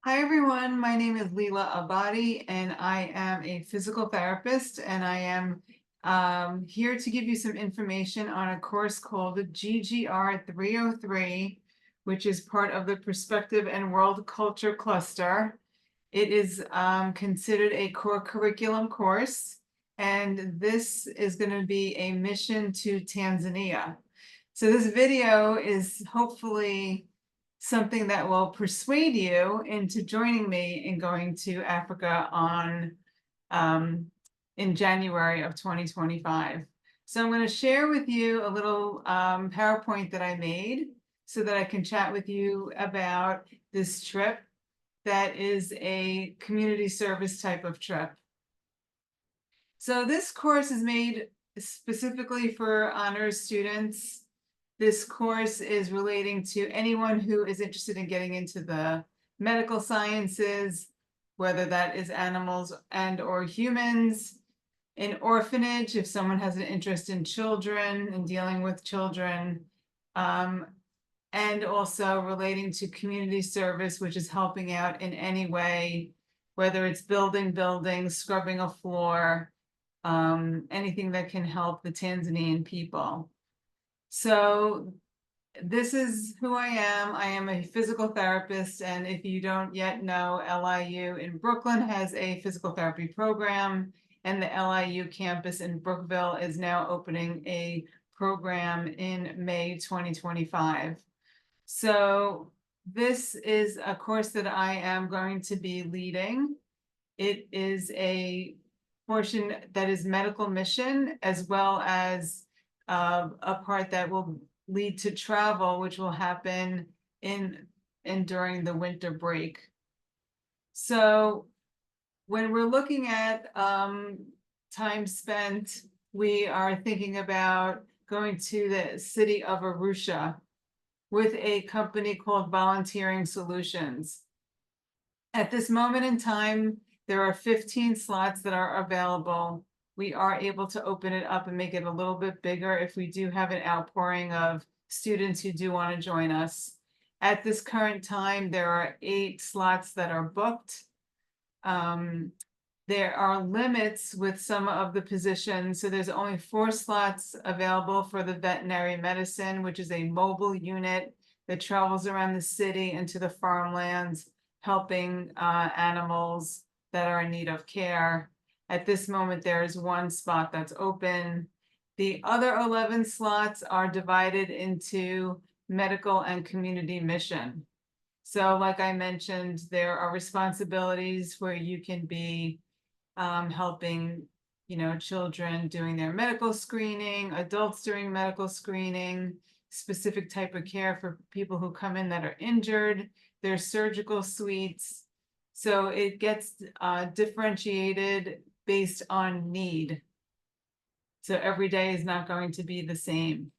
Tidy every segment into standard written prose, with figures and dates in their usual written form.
Hi everyone, my name is Abbate and I am a physical therapist and I am here to give you some information on a course called GGR303, which is part of the Perspective and World Culture Cluster. It is considered a core curriculum course, and this is going to be a mission to Tanzania. So this video is hopefully something that will persuade you into joining me in going to Africa in January of 2025. So I'm going to share with you a little PowerPoint that I made so that I can chat with you about this trip that is a community service type of trip. So this course is made specifically for honors students. This course is relating to anyone who is interested in getting into the medical sciences, whether that is animals and or humans, an orphanage, if someone has an interest in children and dealing with children, and also relating to community service, which is helping out in any way, whether it's building buildings, scrubbing a floor, anything that can help the Tanzanian people. So this is who I am. I am a physical therapist, and if you don't yet know, LIU in Brooklyn has a physical therapy program, and the LIU campus in Brookville is now opening a program in May 2025. So this is a course that I am going to be leading. It is a portion that is medical mission, as well as a part that will lead to travel, which will happen in and during the winter break. So when we're looking at time spent, we are thinking about going to the city of Arusha with a company called Volunteering Solutions. At this moment in time, there are 15 slots that are available. We are able to open it up and make it a little bit bigger if we do have an outpouring of students who do want to join us. At this current time, there are 8 slots that are booked. There are limits with some of the positions. So there's only 4 slots available for the veterinary medicine, which is a mobile unit that travels around the city and to the farmlands, helping animals that are in need of care. At this moment, there is 1 spot that's open. The other 11 slots are divided into medical and community mission. So like I mentioned, there are responsibilities where you can be helping, children doing their medical screening, adults doing medical screening, specific type of care for people who come in that are injured. There's surgical suites. So it gets differentiated based on need. So every day is not going to be the same.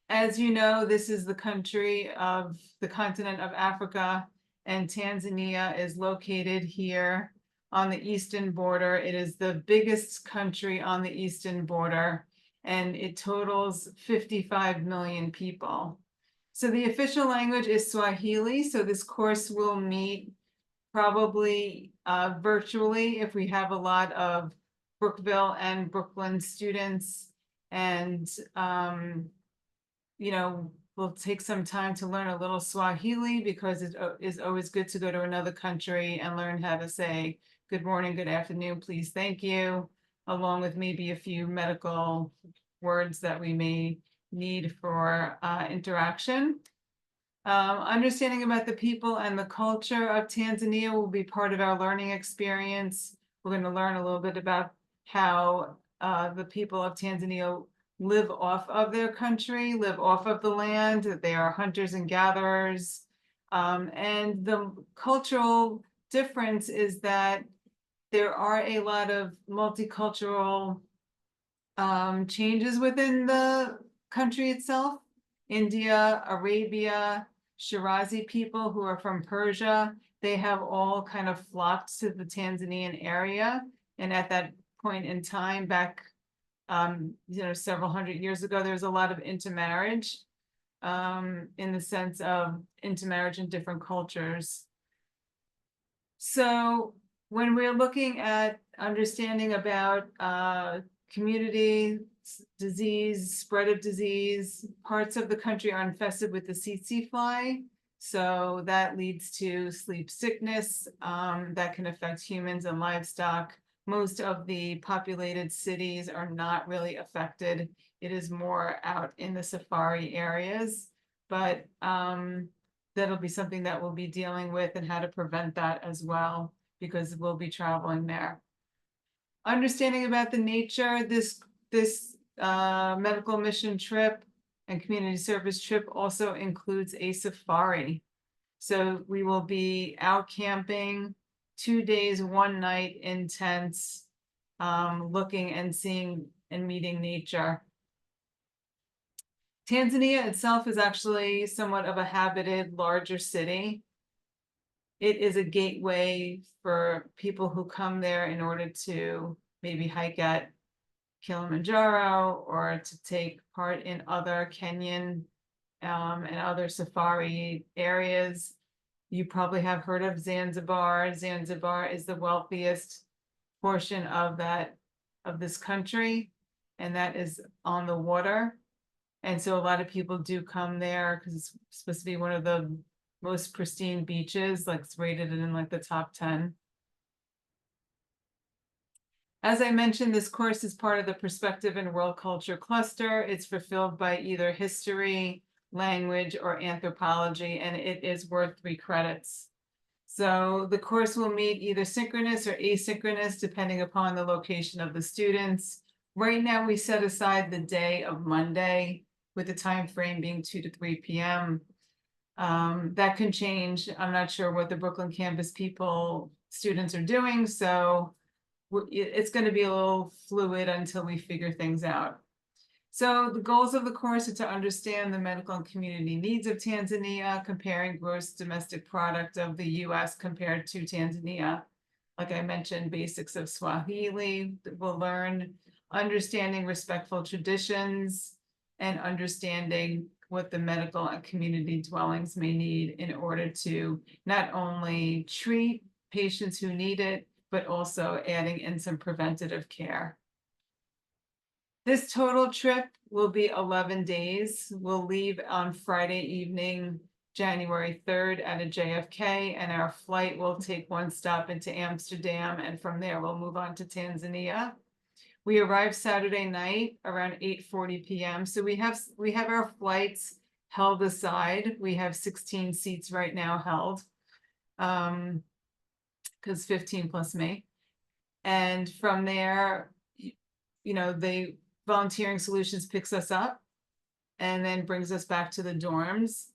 As you know, this is the country of the continent of Africa, and Tanzania is located here on the eastern border. It is the biggest country on the eastern border, and it totals 55 million people. So the official language is Swahili, so this course will meet probably virtually if we have a lot of Brookville and Brooklyn students, and we'll take some time to learn a little Swahili because it is always good to go to another country and learn how to say good morning, good afternoon, please, thank you, along with maybe a few medical words that we may need for interaction. Understanding about the people and the culture of Tanzania will be part of our learning experience. We're going to learn a little bit about how the people of Tanzania live off of their country, live off of the land, that they are hunters and gatherers. And the cultural difference is that there are a lot of multicultural changes within the country itself. India, Arabia, Shirazi people who are from Persia, they have all kind of flocked to the Tanzanian area. And at that point in time, back several hundred years ago, there was a lot of intermarriage in the sense of intermarriage in different cultures. So when we're looking at understanding about community disease, spread of disease, parts of the country are infested with the tsetse fly. So that leads to sleep sickness that can affect humans and livestock. Most of the populated cities are not really affected. It is more out in the safari areas, but that'll be something that we'll be dealing with and how to prevent that as well, because we'll be traveling there. Understanding about the nature, this medical mission trip and community service trip also includes a safari. So we will be out camping 2 days, 1 night in tents, looking and seeing and meeting nature. Tanzania itself is actually somewhat of a habited, larger city. It is a gateway for people who come there in order to maybe hike at Kilimanjaro or to take part in other Kenyan and other safari areas. You probably have heard of Zanzibar. Zanzibar is the wealthiest portion of this country, and that is on the water. And so a lot of people do come there because it's supposed to be one of the most pristine beaches, like it's rated in like the top 10. As I mentioned, this course is part of the Perspective and World Culture cluster. It's fulfilled by either history, language, or anthropology, and it is worth 3 credits. So the course will meet either synchronous or asynchronous, depending upon the location of the students. Right now, we set aside the day of Monday, with the time frame being 2 to 3 p.m. That can change. I'm not sure what the Brooklyn campus students are doing, so it's going to be a little fluid until we figure things out. So the goals of the course are to understand the medical and community needs of Tanzania, comparing gross domestic product of the US compared to Tanzania. Like I mentioned, basics of Swahili. We'll learn understanding respectful traditions and understanding what the medical and community dwellings may need in order to not only treat patients who need it, but also adding in some preventative care. This total trip will be 11 days. We'll leave on Friday evening, January 3rd at a JFK, and our flight will take 1 stop into Amsterdam, and from there we'll move on to Tanzania. We arrive Saturday night around 8:40 p.m. So we have our flights held aside. We have 16 seats right now held, because 15 plus me. And from there, the Volunteering Solutions picks us up and then brings us back to the dorms.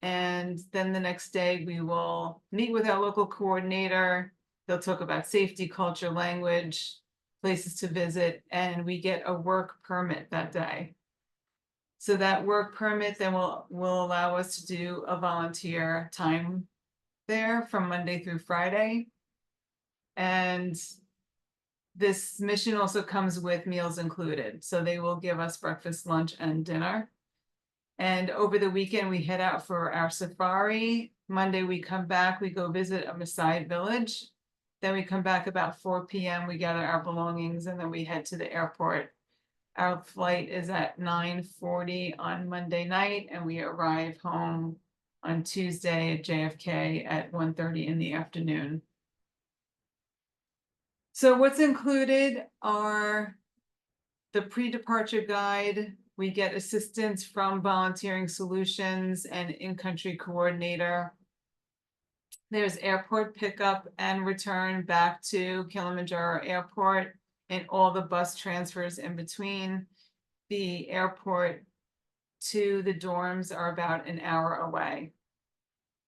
And then the next day we will meet with our local coordinator. They'll talk about safety, culture, language, places to visit, and we get a work permit that day. So that work permit then will allow us to do a volunteer time there from Monday through Friday. And this mission also comes with meals included. So they will give us breakfast, lunch, and dinner. And over the weekend, we head out for our safari. Monday, we come back, we go visit a Maasai village. Then we come back about 4 p.m. We gather our belongings, and then we head to the airport. Our flight is at 9:40 on Monday night, and we arrive home on Tuesday at JFK at 1:30 in the afternoon. So what's included are the pre-departure guide. We get assistance from Volunteering Solutions and in-country coordinator. There's airport pickup and return back to Kilimanjaro Airport and all the bus transfers in between. The airport to the dorms are about an hour away.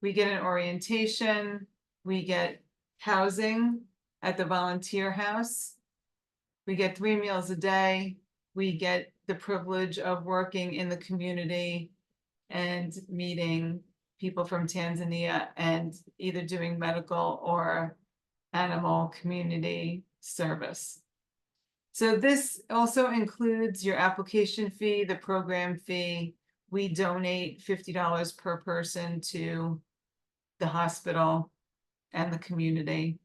We get an orientation. We get housing at the volunteer house. We get 3 meals a day. We get the privilege of working in the community and meeting people from Tanzania and either doing medical or animal community service. So this also includes your application fee, the program fee. We donate $50 per person to the hospital, and the community.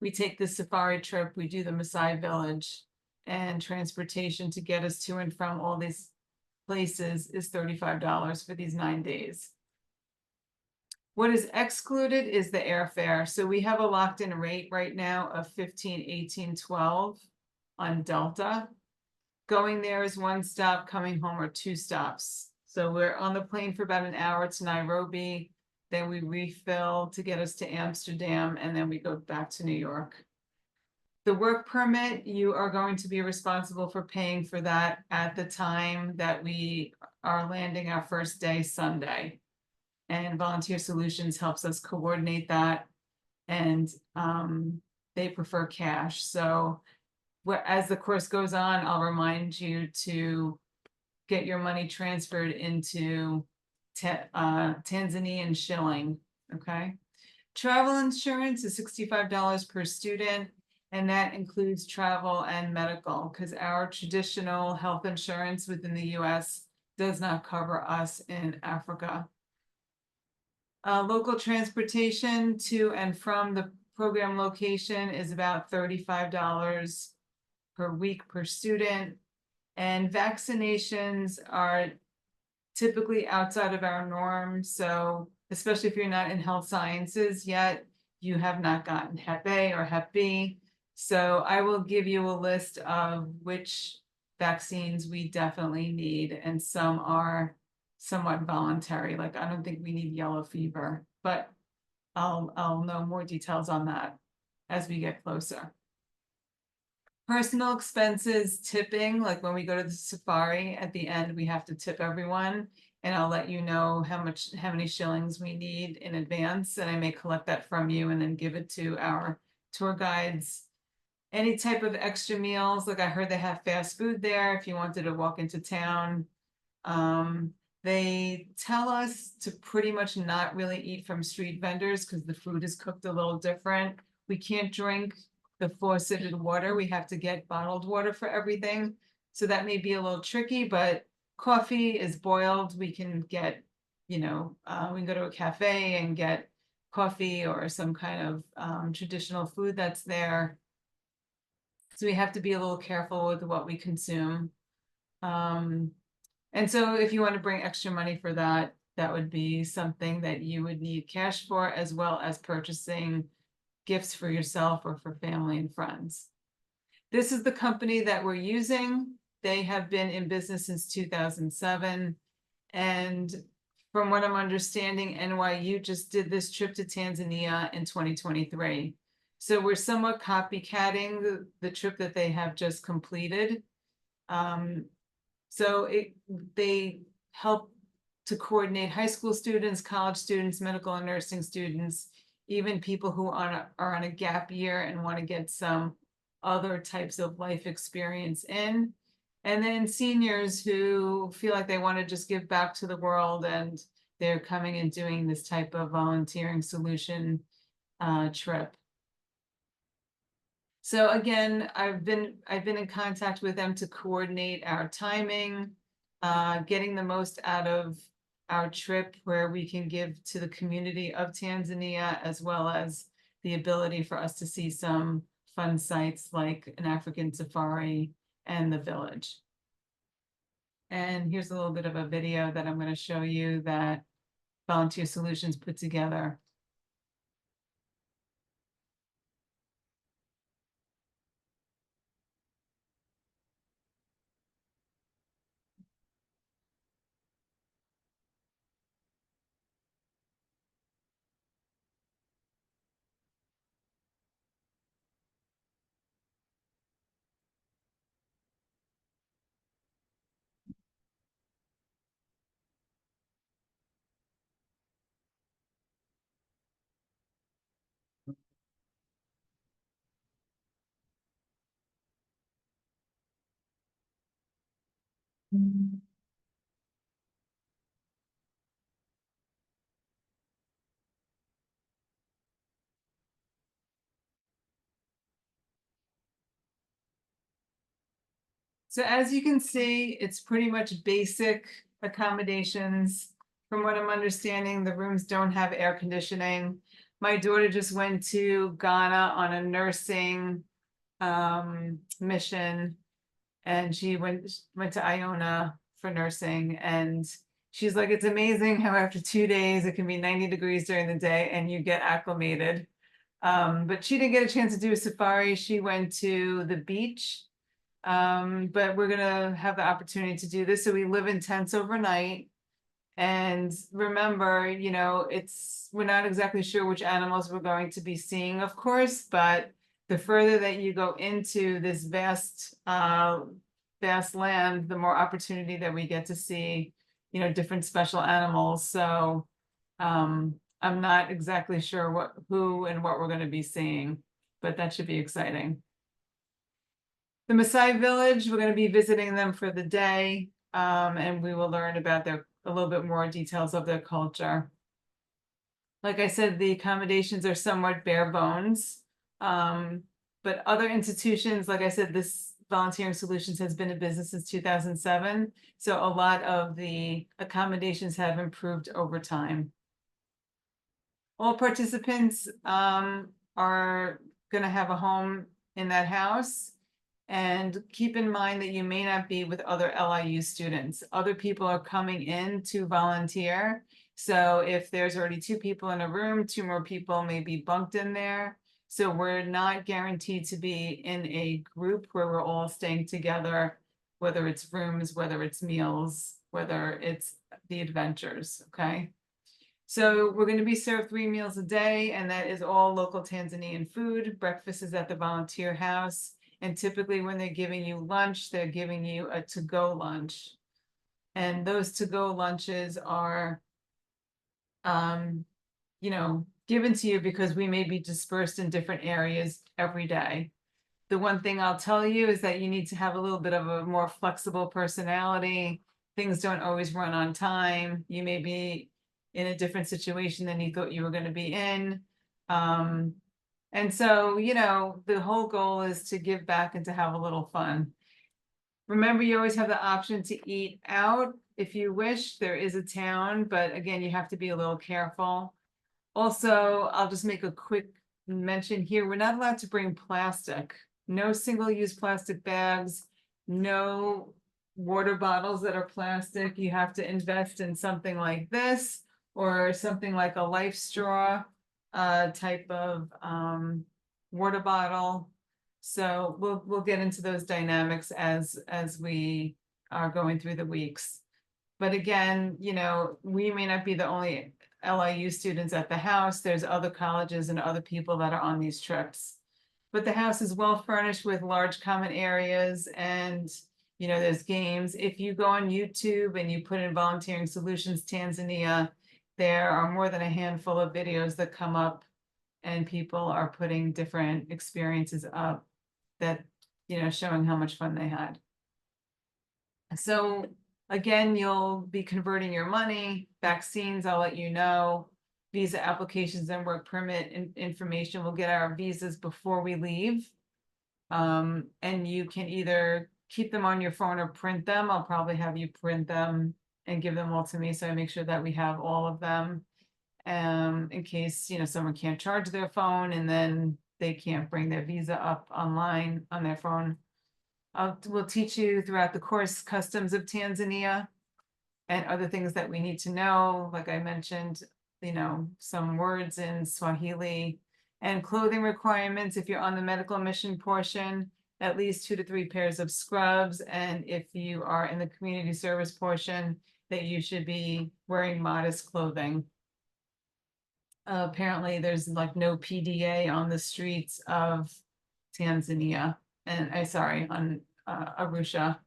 We take the safari trip, we do the Maasai village, and transportation to get us to and from all these places is $35 for these 9 days. What is excluded is the airfare. So we have a locked in rate right now of 15, 18, 12 on Delta. Going there is 1 stop, coming home are 2 stops. So we're on the plane for about an hour to Nairobi, then we refill to get us to Amsterdam, and then we go back to New York. The work permit, you are going to be responsible for paying for that at the time that we are landing our first day, Sunday. And Volunteer Solutions helps us coordinate that, and they prefer cash. So as the course goes on, I'll remind you to get your money transferred into Tanzanian shilling, okay? Travel insurance is $65 per student, and that includes travel and medical, because our traditional health insurance within the US does not cover us in Africa. Local transportation to and from the program location is about $35 per week per student. And vaccinations are typically outside of our norm. So especially if you're not in health sciences yet, you have not gotten Hep A or Hep B. So I will give you a list of which vaccines we definitely need, and some are somewhat voluntary. Like I don't think we need yellow fever, but I'll know more details on that as we get closer. Personal expenses, tipping, like when we go to the safari, at the end, we have to tip everyone. And I'll let you know how many shillings we need in advance. And I may collect that from you and then give it to our tour guides. Any type of extra meals, like I heard they have fast food there if you wanted to walk into town. They tell us to pretty much not really eat from street vendors because the food is cooked a little different. We can't drink the fauceted water. We have to get bottled water for everything. So that may be a little tricky, but coffee is boiled. We can get, we can go to a cafe and get coffee or some kind of traditional food that's there. So we have to be a little careful with what we consume. And so if you want to bring extra money for that, that would be something that you would need cash for, as well as purchasing gifts for yourself or for family and friends. This is the company that we're using. They have been in business since 2007. And from what I'm understanding, NYU just did this trip to Tanzania in 2023. So we're somewhat copycatting the trip that they have just completed. So they help to coordinate high school students, college students, medical and nursing students, even people who are on a gap year and want to get some other types of life experience in. And then seniors who feel like they want to just give back to the world, and they're coming and doing this type of volunteering solution trip. So again, I've been in contact with them to coordinate our timing, getting the most out of our trip, where we can give to the community of Tanzania, as well as the ability for us to see some fun sites like an African safari and the village. And here's a little bit of a video that I'm going to show you that Volunteer Solutions put together. So as you can see, it's pretty much basic accommodations. From what I'm understanding, the rooms don't have air conditioning. My daughter just went to Ghana on a nursing mission, and she went to Iona for nursing, and she's like, it's amazing how after 2 days it can be 90 degrees during the day and you get acclimated. But she didn't get a chance to do a safari. She went to the beach. But we're gonna have the opportunity to do this. So we live in tents overnight. And remember, you know, we're not exactly sure which animals we're going to be seeing, of course, but the further that you go into this vast land, the more opportunity that we get to see, you know, different special animals. So I'm not exactly sure who and what we're going to be seeing, but that should be exciting. The Maasai village, we're going to be visiting them for the day, and we will learn about a little bit more details of their culture. Like I said, the accommodations are somewhat bare bones, but other institutions, like I said, this Volunteering Solutions has been in business since 2007, so a lot of the accommodations have improved over time. All participants are going to have a home in that house. And keep in mind that you may not be with other LIU students. Other people are coming in to volunteer. So if there's already 2 people in a room, 2 more people may be bunked in there. So we're not guaranteed to be in a group where we're all staying together, whether it's rooms, whether it's meals, whether it's the adventures, okay? So we're going to be served 3 meals a day, and that is all local Tanzanian food. Breakfast is at the volunteer house. And typically when they're giving you lunch, they're giving you a to-go lunch. And those to-go lunches are, you know, given to you because we may be dispersed in different areas every day. The one thing I'll tell you is that you need to have a little bit of a more flexible personality. Things don't always run on time. You may be in a different situation than you thought you were going to be in. And so, you know, the whole goal is to give back and to have a little fun. Remember, you always have the option to eat out if you wish. There is a town, but again, you have to be a little careful. Also, I'll just make a quick mention here. We're not allowed to bring plastic. No single-use plastic bags, no water bottles that are plastic. You have to invest in something like this or something like a life straw type of water bottle. So we'll get into those dynamics as we are going through the weeks. But again, you know, we may not be the only LIU students at the house. There's other colleges and other people that are on these trips. But the house is well furnished with large common areas, and you know, there's games. If you go on YouTube and you put in Volunteering Solutions Tanzania, there are more than a handful of videos that come up, and people are putting different experiences up that, you know, showing how much fun they had. So again, you'll be converting your money. Vaccines, I'll let you know. Visa applications and work permit information. We'll get our visas before we leave. And you can either keep them on your phone or print them. I'll probably have you print them and give them all to me, so I make sure that we have all of them, in case, you know, someone can't charge their phone and then they can't bring their visa up online on their phone. We'll teach you throughout the course customs of Tanzania and other things that we need to know. Like I mentioned, you know, some words in Swahili and clothing requirements. If you're on the medical mission portion, at least 2 to 3 pairs of scrubs. And if you are in the community service portion, that you should be wearing modest clothing. Apparently there's like no PDA on the streets of Tanzania, and on Arusha.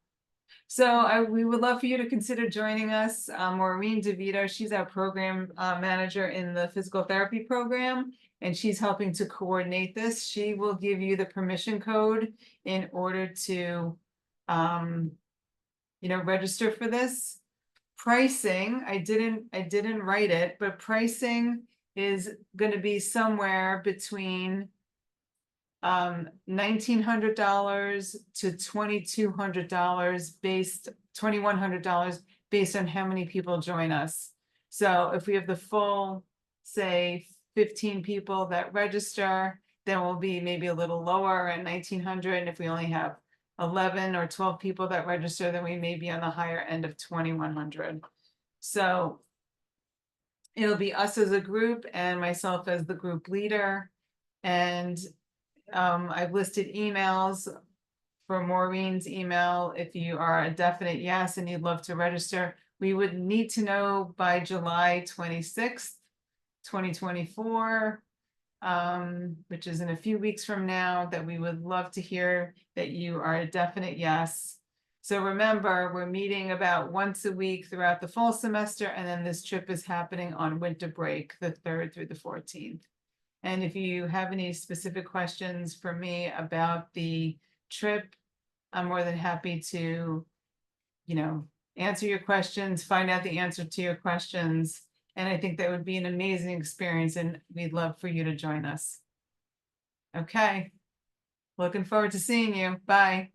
So we would love for you to consider joining us. Maureen DeVito, she's our program manager in the physical therapy program, and she's helping to coordinate this. She will give you the permission code in order to, you know, register for this. Pricing, I didn't write it, but pricing is going to be somewhere between $1,900 to $2,200 $2,100 based on how many people join us. So if we have the full, say, 15 people that register, then we'll be maybe a little lower at 1,900. And if we only have 11 or 12 people that register, then we may be on the higher end of 2,100. So it'll be us as a group and myself as the group leader. And I've listed emails for Maureen's email. If you are a definite yes and you'd love to register, we would need to know by July 26th, 2024, which is in a few weeks from now, that we would love to hear that you are a definite yes. So remember, we're meeting about once a week throughout the fall semester, and then this trip is happening on winter break, the 3rd through the 14th. And if you have any specific questions for me about the trip, I'm more than happy to, answer your questions, find out the answer to your questions. And I think that would be an amazing experience, and we'd love for you to join us. Okay. Looking forward to seeing you. Bye.